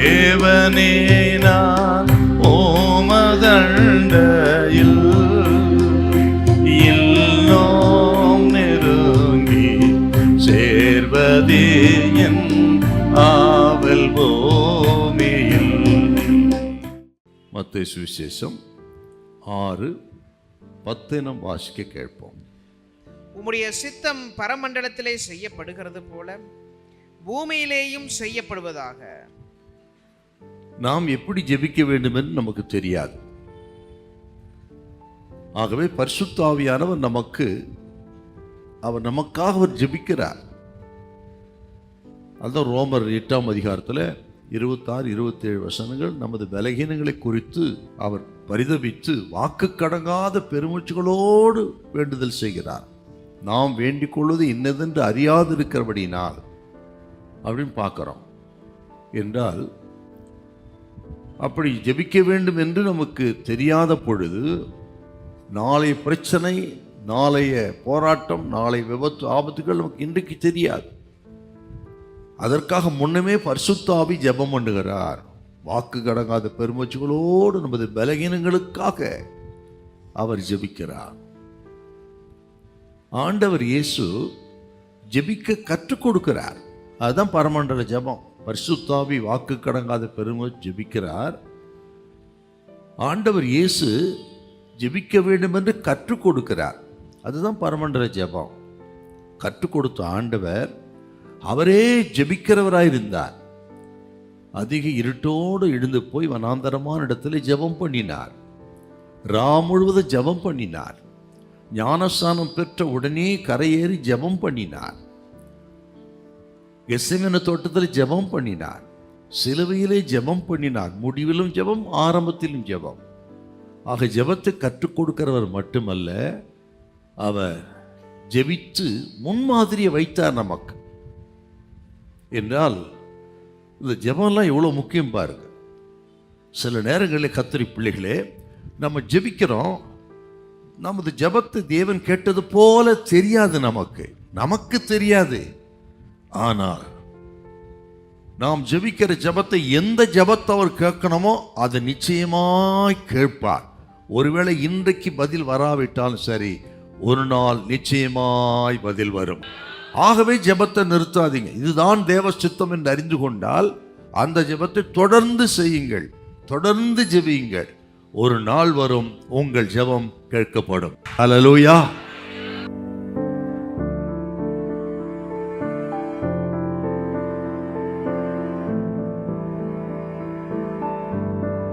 தேவனே நான் ஓமதண்டையில் இன்னும் நெருங்கி சேர்வதே என் ஆவல் பூமியில். மத்தேயு சுவிசேஷம் 6:10 நாம் வாசிக்க கேட்போம். உம்முடைய சித்தம் பரமண்டலத்திலே செய்யப்படுகிறது போல பூமியிலேயும் செய்யப்படுவதாக. நாம் எப்படி ஜெபிக்க வேண்டும் என்று நமக்கு தெரியாது. ஆகவே பரிசுத்த ஆவியானவர் நமக்காக அவர் ஜெபிக்கிறார். அதுதான் ரோமர் 8ஆம் அதிகாரத்தில் 26-27 வசனங்கள் நமது பலகீனங்களை குறித்து அவர் பரிதபித்து வாக்கு கடங்காத பெருமூச்சுகளோடு வேண்டுதல் செய்கிறார். நாம் வேண்டிக் கொள்வது இன்னதென்று அறியாது இருக்கிறபடினால் அப்படின்னு பார்க்கிறோம். என்றால் அப்படி ஜெபிக்க வேண்டும் என்று நமக்கு தெரியாத பொழுது நாளைய பிரச்சனை, நாளைய போராட்டம், நாளை விபத்து, ஆபத்துகள் நமக்கு இன்றைக்கு தெரியாது. அதற்காக முன்னமே பரிசுத்த ஆவி ஜெபம் பண்ணுகிறார். வாக்கு கடங்காத பெருமூச்சுகளோடு நமது பலகீனங்களுக்காக அவர் ஜெபிக்கிறார். ஆண்டவர் இயேசு ஜெபிக்க கற்றுக் கொடுக்கிறார். அதுதான் பரமண்டல ஜெபம். பரிசுத்த ஆவி வாக்கு கடங்காத பெருமூச்சு ஜெபிக்கிறார். ஆண்டவர் இயேசு ஜெபிக்க வேண்டும் என்று கற்றுக் கொடுக்கிறார். அதுதான் பரமண்டல ஜெபம். கற்றுக் கொடுத்த ஆண்டவர் அவரே ஜெபிக்கிறவராயிருந்தார். அதிக இருட்டோடு எழுந்து போய் வனாந்தரமான இடத்துல ஜெபம் பண்ணினார். முழுவதும் ஜெபம் பண்ணினார். ஞானஸ்நானம் பெற்ற உடனே கரையேறி ஜெபம் பண்ணினார். கெத்செமனே தோட்டத்தில் ஜெபம் பண்ணினார். சிலுவையிலே ஜெபம் பண்ணினார். முடிவிலும் ஜெபம், ஆரம்பத்திலும் ஜெபம். ஆக ஜெபத்தை கற்றுக் கொடுக்கிறவர் மட்டுமல்ல, அவர் ஜெபித்து முன்மாதிரியை வைத்தார் நமக்கு. என்றால் இந்த ஜெபம்லாம் எவ்வளோ முக்கியம் பாருங்க. சில நேரங்களில் கர்த்தரி பிள்ளைகளே, நம்ம ஜெபிக்கிறோம், நமது ஜெபத்தை தேவன் கேட்டது போல தெரியாது. நமக்கு தெரியாது. ஆனால் நாம் ஜெபிக்கிற ஜெபத்தை, எந்த ஜெபத்தை அவர் கேட்கணுமோ அதை நிச்சயமாய் கேட்பார். ஒருவேளை இன்றைக்கு பதில் வராவிட்டாலும் சரி, ஒரு நாள் நிச்சயமாய் பதில் வரும். ஆகவே ஜெபத்தை நிறுத்தாதீங்க. இதுதான் தேவ சித்தம் என்று அறிந்து கொண்டால் அந்த ஜெபத்தை தொடர்ந்து செய்யுங்கள், தொடர்ந்து ஜெபியுங்கள். ஒரு நாள் வரும், உங்கள் ஜெபம் கேட்கப்படும். ஹல்லேலூயா.